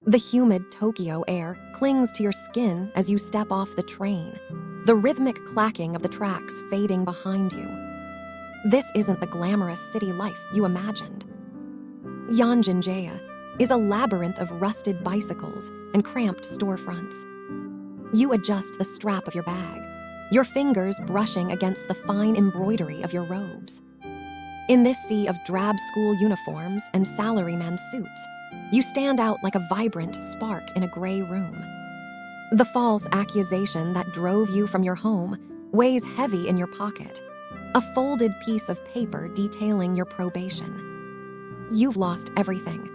The humid Tokyo air clings to your skin as you step off the train, the rhythmic clacking of the tracks fading behind you. This isn't the glamorous city life you imagined. Yanjinjaya is a labyrinth of rusted bicycles and cramped storefronts. You adjust the strap of your bag, your fingers brushing against the fine embroidery of your robes. In this sea of drab school uniforms and salaryman suits, you stand out like a vibrant spark in a gray room. The false accusation that drove you from your home weighs heavy in your pocket, a folded piece of paper detailing your probation. You've lost everything.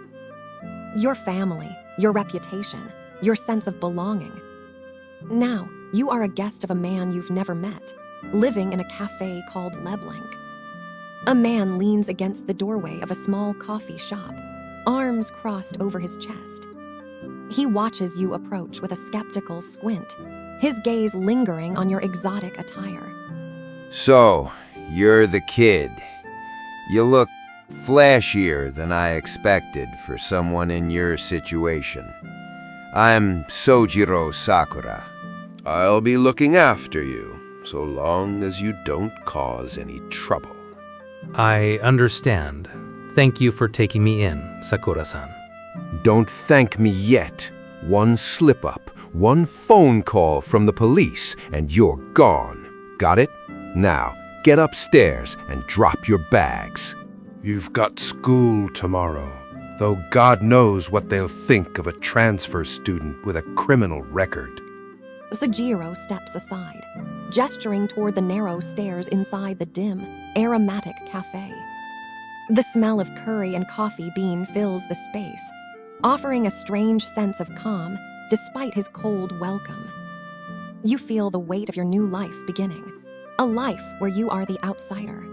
Your family, your reputation, your sense of belonging. Now, you are a guest of a man you've never met, living in a cafe called Leblanc. A man leans against the doorway of a small coffee shop, arms crossed over his chest. He watches you approach with a skeptical squint, his gaze lingering on your exotic attire. So, you're the kid. You look flashier than I expected for someone in your situation. I'm Sojiro Sakura. I'll be looking after you, so long as you don't cause any trouble. I understand. Thank you for taking me in, Sakura-san. Don't thank me yet. One slip-up, one phone call from the police, and you're gone. Got it? Now, get upstairs and drop your bags. You've got school tomorrow, though God knows what they'll think of a transfer student with a criminal record. Sojiro steps aside, gesturing toward the narrow stairs inside the dim, aromatic cafe. The smell of curry and coffee bean fills the space, offering a strange sense of calm despite his cold welcome. You feel the weight of your new life beginning, a life where you are the outsider.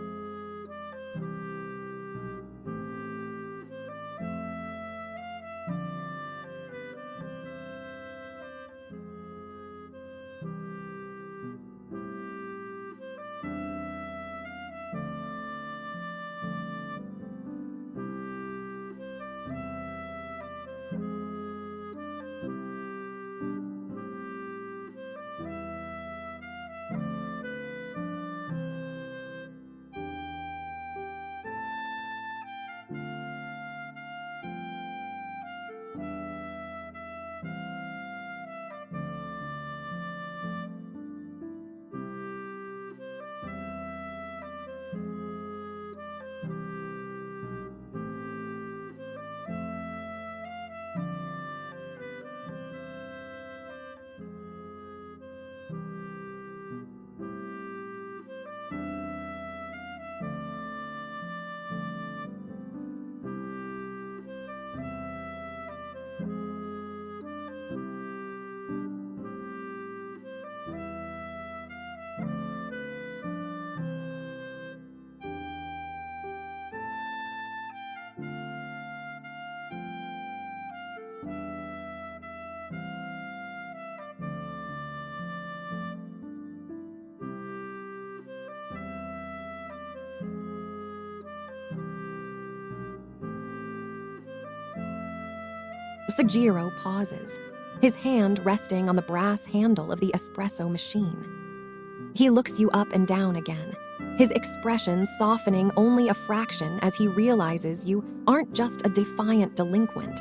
Sojiro pauses, his hand resting on the brass handle of the espresso machine. He looks you up and down again, his expression softening only a fraction as he realizes you aren't just a defiant delinquent,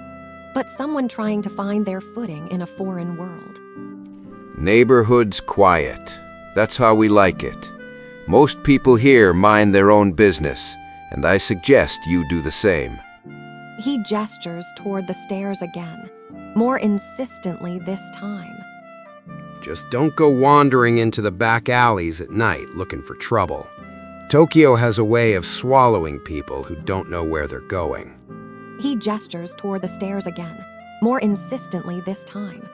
but someone trying to find their footing in a foreign world. Neighborhood's quiet. That's how we like it. Most people here mind their own business, and I suggest you do the same. He gestures toward the stairs again, more insistently this time. Just don't go wandering into the back alleys at night looking for trouble. Tokyo has a way of swallowing people who don't know where they're going. He gestures toward the stairs again, more insistently this time.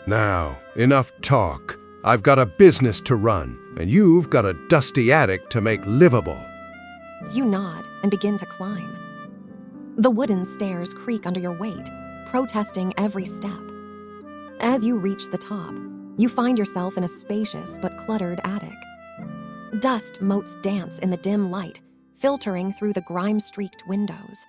Now, enough talk. I've got a business to run, and you've got a dusty attic to make livable. You nod and begin to climb. The wooden stairs creak under your weight, protesting every step. As you reach the top, you find yourself in a spacious but cluttered attic. Dust motes dance in the dim light, filtering through the grime-streaked windows.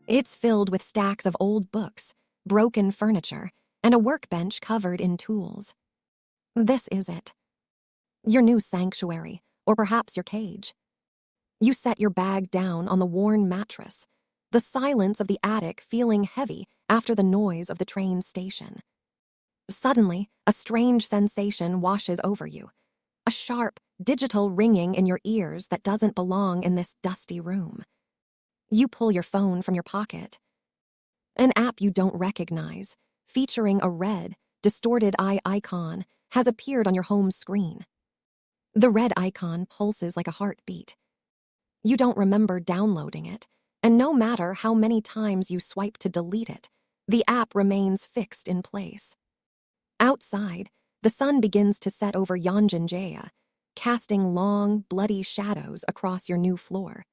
It's filled with stacks of old books, broken furniture, and a workbench covered in tools. This is it. Your new sanctuary, or perhaps your cage. You set your bag down on the worn mattress, the silence of the attic feeling heavy after the noise of the train station. Suddenly, a strange sensation washes over you, a sharp, digital ringing in your ears that doesn't belong in this dusty room. You pull your phone from your pocket. An app you don't recognize, featuring a red, distorted eye icon, has appeared on your home screen. The red icon pulses like a heartbeat. You don't remember downloading it, and no matter how many times you swipe to delete it, the app remains fixed in place. Outside, the sun begins to set over Yanjinjaya, casting long, bloody shadows across your new floor.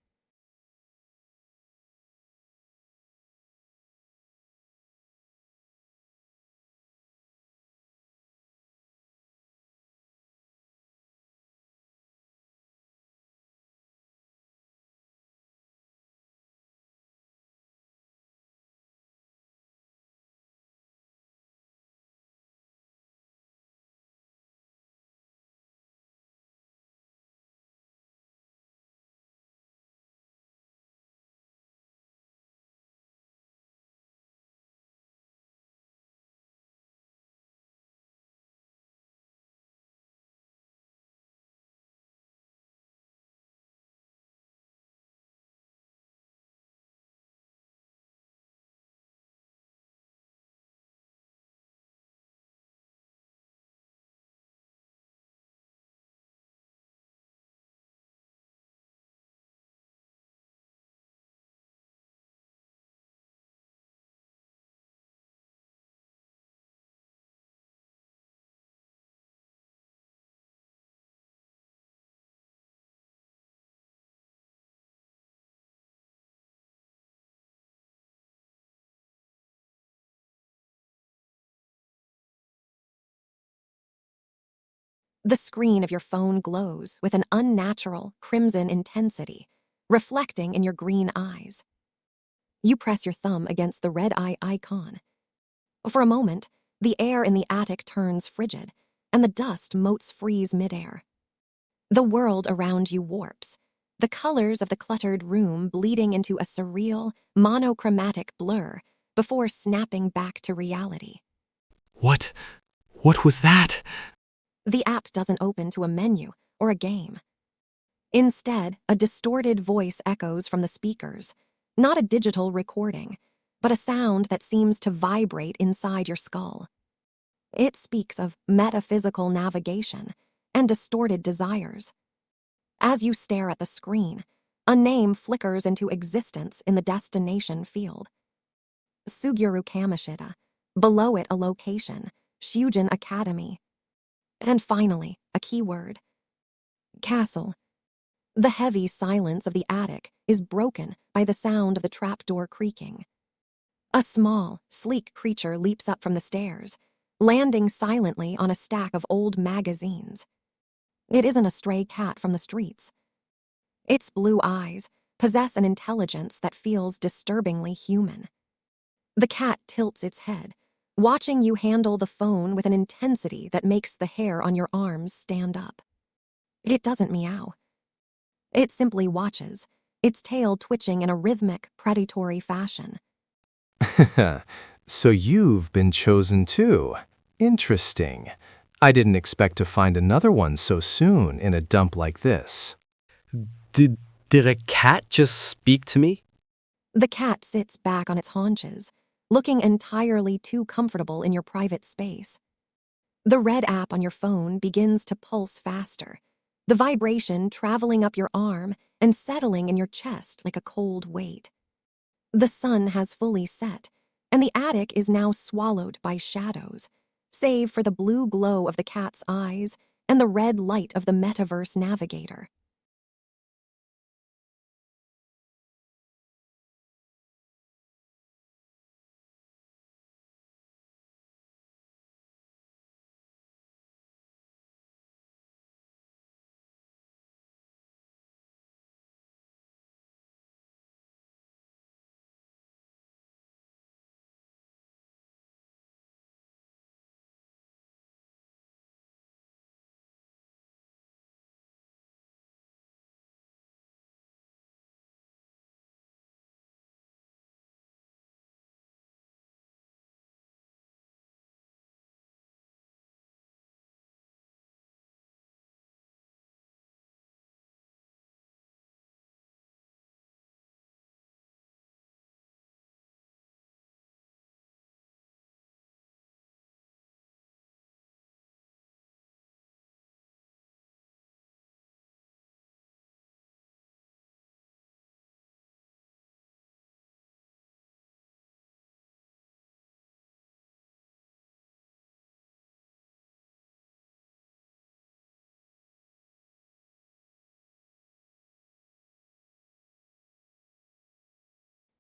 The screen of your phone glows with an unnatural crimson intensity, reflecting in your green eyes. You press your thumb against the red eye icon. For a moment, the air in the attic turns frigid, and the dust motes freeze midair. The world around you warps, the colors of the cluttered room bleeding into a surreal, monochromatic blur before snapping back to reality. What? What was that? The app doesn't open to a menu or a game. Instead, a distorted voice echoes from the speakers, not a digital recording, but a sound that seems to vibrate inside your skull. It speaks of metaphysical navigation and distorted desires. As you stare at the screen, a name flickers into existence in the destination field. Suguru Kamishita. Below it, a location, Shujin Academy. And finally, a keyword. Castle. The heavy silence of the attic is broken by the sound of the trapdoor creaking. A small, sleek creature leaps up from the stairs, landing silently on a stack of old magazines. It isn't a stray cat from the streets. Its blue eyes possess an intelligence that feels disturbingly human. The cat tilts its head, watching you handle the phone with an intensity that makes the hair on your arms stand up. It doesn't meow. It simply watches, its tail twitching in a rhythmic, predatory fashion. So you've been chosen too. Interesting. I didn't expect to find another one so soon in a dump like this. Did a cat just speak to me? The cat sits back on its haunches, looking entirely too comfortable in your private space. The red app on your phone begins to pulse faster, the vibration traveling up your arm and settling in your chest like a cold weight. The sun has fully set, and the attic is now swallowed by shadows, save for the blue glow of the cat's eyes and the red light of the metaverse navigator.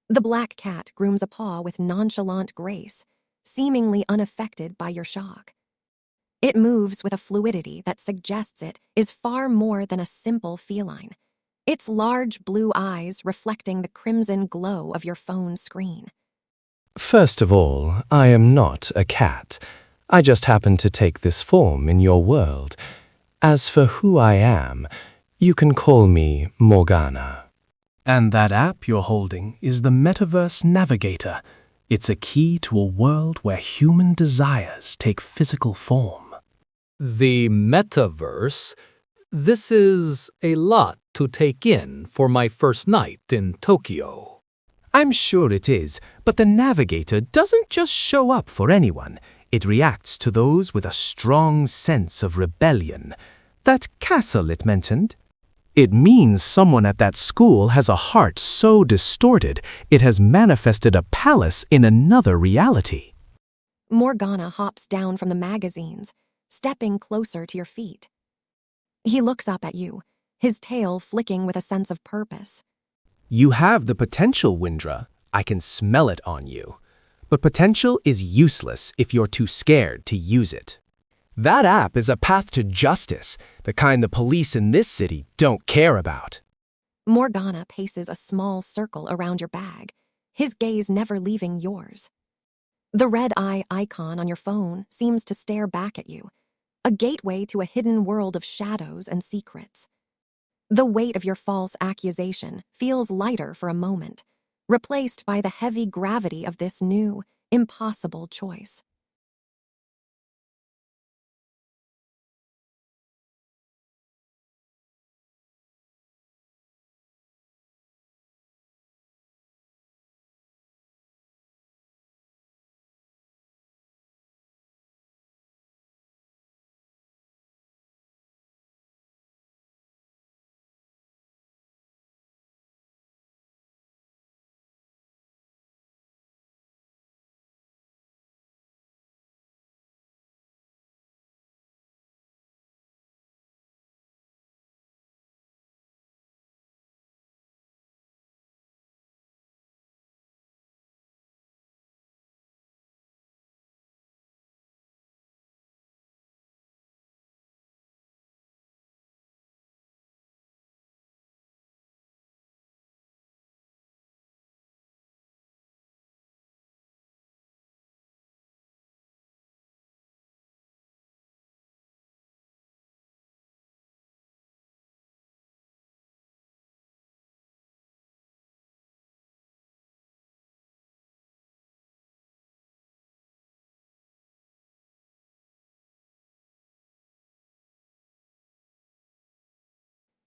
The black cat grooms a paw with nonchalant grace, seemingly unaffected by your shock. It moves with a fluidity that suggests it is far more than a simple feline, its large blue eyes reflecting the crimson glow of your phone screen. First of all, I am not a cat. I just happen to take this form in your world. As for who I am, you can call me Morgana. And that app you're holding is the Metaverse Navigator. It's a key to a world where human desires take physical form. The metaverse? This is a lot to take in for my first night in Tokyo. I'm sure it is, but the Navigator doesn't just show up for anyone. It reacts to those with a strong sense of rebellion. That castle it mentioned? It means someone at that school has a heart so distorted it has manifested a palace in another reality. Morgana hops down from the magazines, stepping closer to your feet. He looks up at you, his tail flicking with a sense of purpose. You have the potential, Wyndra. I can smell it on you. But potential is useless if you're too scared to use it. That app is a path to justice, the kind the police in this city don't care about. Morgana paces a small circle around your bag, his gaze never leaving yours. The red eye icon on your phone seems to stare back at you, a gateway to a hidden world of shadows and secrets. The weight of your false accusation feels lighter for a moment, replaced by the heavy gravity of this new, impossible choice.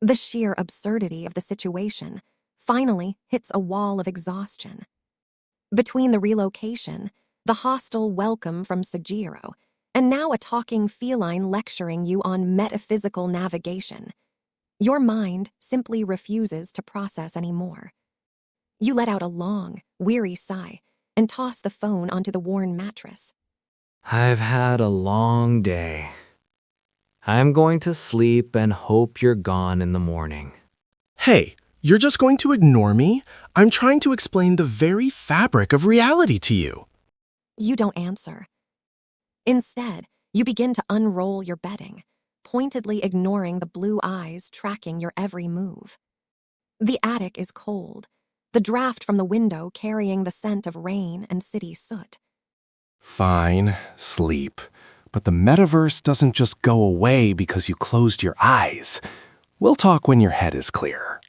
The sheer absurdity of the situation finally hits a wall of exhaustion. Between the relocation, the hostile welcome from Sugiro, and now a talking feline lecturing you on metaphysical navigation, your mind simply refuses to process anymore. You let out a long, weary sigh and toss the phone onto the worn mattress. I've had a long day. I'm going to sleep and hope you're gone in the morning. Hey, you're just going to ignore me? I'm trying to explain the very fabric of reality to you. You don't answer. Instead, you begin to unroll your bedding, pointedly ignoring the blue eyes tracking your every move. The attic is cold, the draft from the window carrying the scent of rain and city soot. Fine, sleep. But the metaverse doesn't just go away because you closed your eyes. We'll talk when your head is clear.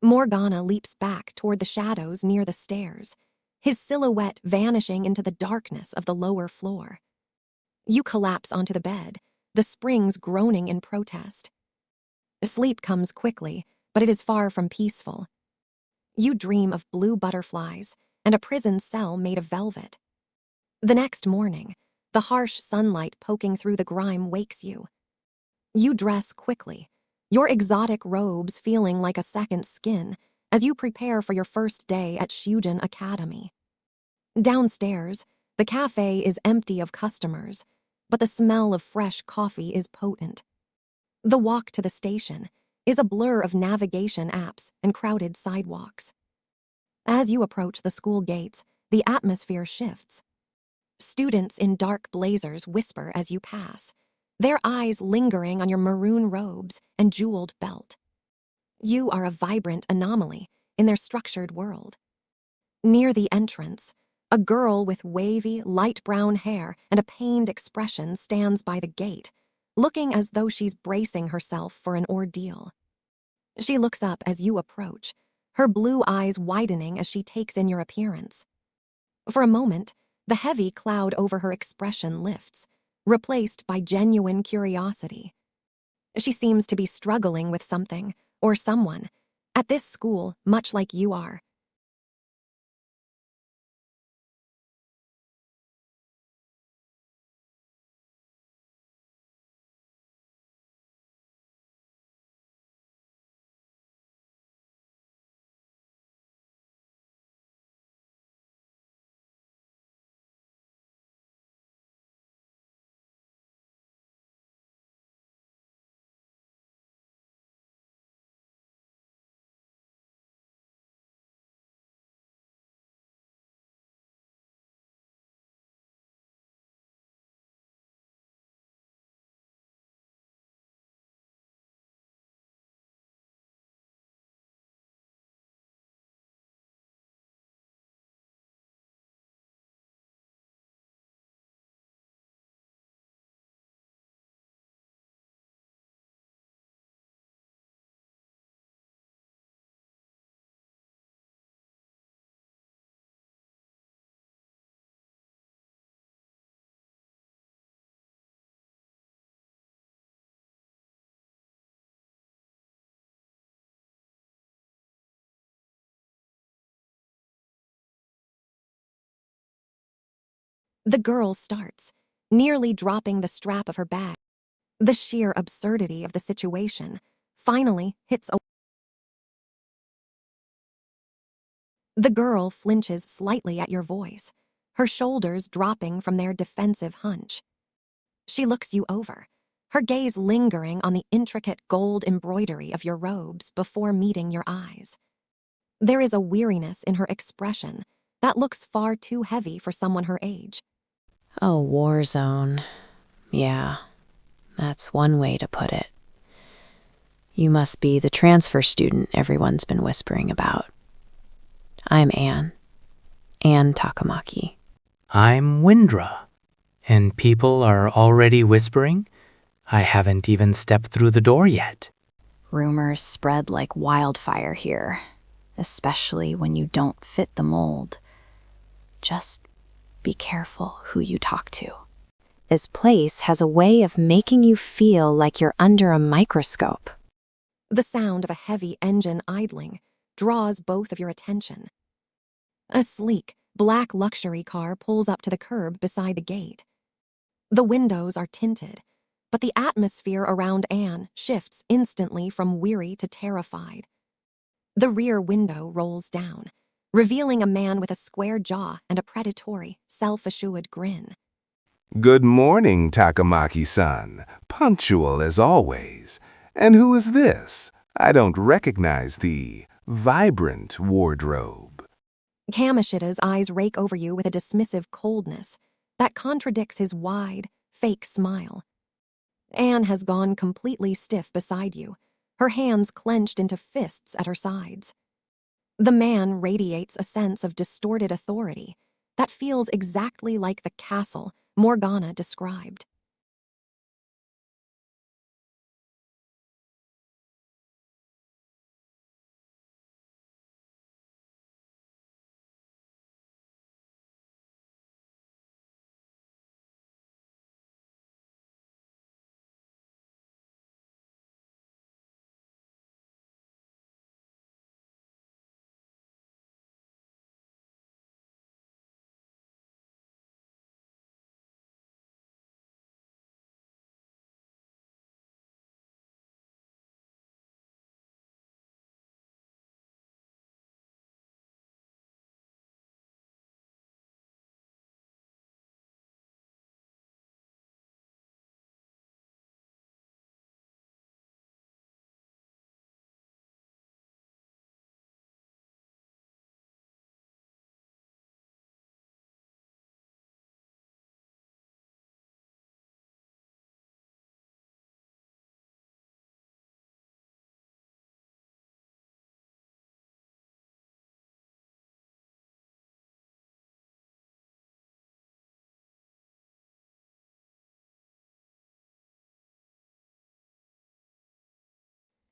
Morgana leaps back toward the shadows near the stairs, his silhouette vanishing into the darkness of the lower floor. You collapse onto the bed, the springs groaning in protest. Sleep comes quickly, but it is far from peaceful. You dream of blue butterflies and a prison cell made of velvet. The next morning, the harsh sunlight poking through the grime wakes you. You dress quickly, your exotic robes feeling like a second skin as you prepare for your first day at Shujin Academy. Downstairs, the cafe is empty of customers, but the smell of fresh coffee is potent. The walk to the station is a blur of navigation apps and crowded sidewalks. As you approach the school gates, the atmosphere shifts. Students in dark blazers whisper as you pass, their eyes lingering on your maroon robes and jeweled belt. You are a vibrant anomaly in their structured world. Near the entrance, a girl with wavy, light brown hair and a pained expression stands by the gate, looking as though she's bracing herself for an ordeal. She looks up as you approach, her blue eyes widening as she takes in your appearance. For a moment, the heavy cloud over her expression lifts, replaced by genuine curiosity. She seems to be struggling with something, or someone, at this school, much like you are. The girl starts, nearly dropping the strap of her bag. The sheer absurdity of the situation finally hits a... The girl flinches slightly at your voice, her shoulders dropping from their defensive hunch. She looks you over, her gaze lingering on the intricate gold embroidery of your robes before meeting your eyes. There is a weariness in her expression that looks far too heavy for someone her age. A war zone. Yeah, that's one way to put it. You must be the transfer student everyone's been whispering about. I'm Anne Takamaki. I'm Wyndra. And people are already whispering? I haven't even stepped through the door yet. Rumors spread like wildfire here, especially when you don't fit the mold. Just be careful who you talk to. This place has a way of making you feel like you're under a microscope. The sound of a heavy engine idling draws both of your attention. A sleek, black luxury car pulls up to the curb beside the gate. The windows are tinted, but the atmosphere around Anne shifts instantly from weary to terrified. The rear window rolls down, revealing a man with a square jaw and a predatory, self-assured grin. Good morning, Takamaki-san. Punctual as always. And who is this? I don't recognize the vibrant wardrobe. Kamoshida's eyes rake over you with a dismissive coldness that contradicts his wide, fake smile. Anne has gone completely stiff beside you, her hands clenched into fists at her sides. The man radiates a sense of distorted authority that feels exactly like the castle Morgana described.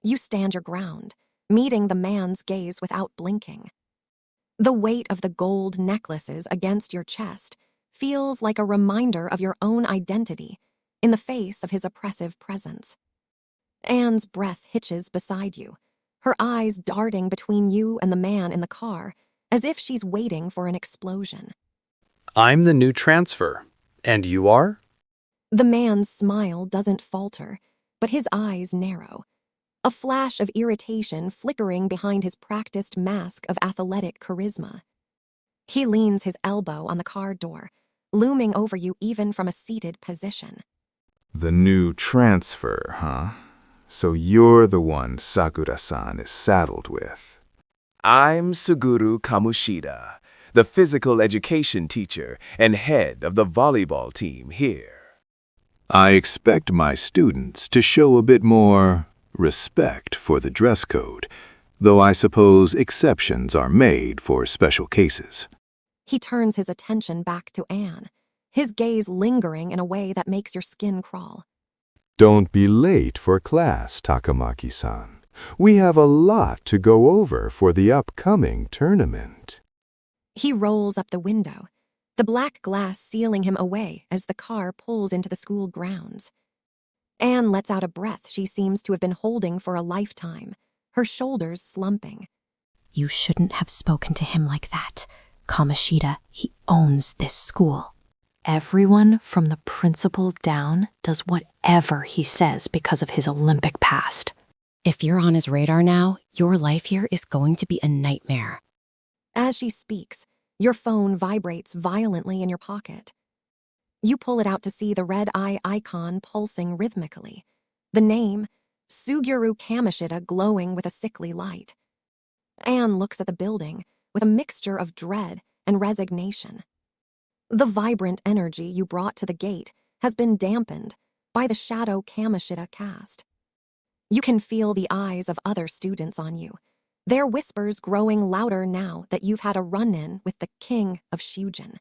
You stand your ground, meeting the man's gaze without blinking. The weight of the gold necklaces against your chest feels like a reminder of your own identity in the face of his oppressive presence. Anne's breath hitches beside you, her eyes darting between you and the man in the car, as if she's waiting for an explosion. I'm the new transfer. And you are? The man's smile doesn't falter, but his eyes narrow, a flash of irritation flickering behind his practiced mask of athletic charisma. He leans his elbow on the car door, looming over you even from a seated position. The new transfer, huh? So you're the one Sakura-san is saddled with. I'm Suguru Kamoshida, the physical education teacher and head of the volleyball team here. I expect my students to show a bit more respect for the dress code, though I suppose exceptions are made for special cases. He turns his attention back to Anne, his gaze lingering in a way that makes your skin crawl. Don't be late for class, Takamaki-san. We have a lot to go over for the upcoming tournament. He rolls up the window, the black glass sealing him away as the car pulls into the school grounds. Anne lets out a breath she seems to have been holding for a lifetime, her shoulders slumping. You shouldn't have spoken to him like that. Kamoshida, he owns this school. Everyone from the principal down does whatever he says because of his Olympic past. If you're on his radar now, your life here is going to be a nightmare. As she speaks, your phone vibrates violently in your pocket. You pull it out to see the red eye icon pulsing rhythmically, the name, Suguru Kamoshida, glowing with a sickly light. Anne looks at the building with a mixture of dread and resignation. The vibrant energy you brought to the gate has been dampened by the shadow Kamoshida cast. You can feel the eyes of other students on you, their whispers growing louder now that you've had a run-in with the king of Shujin.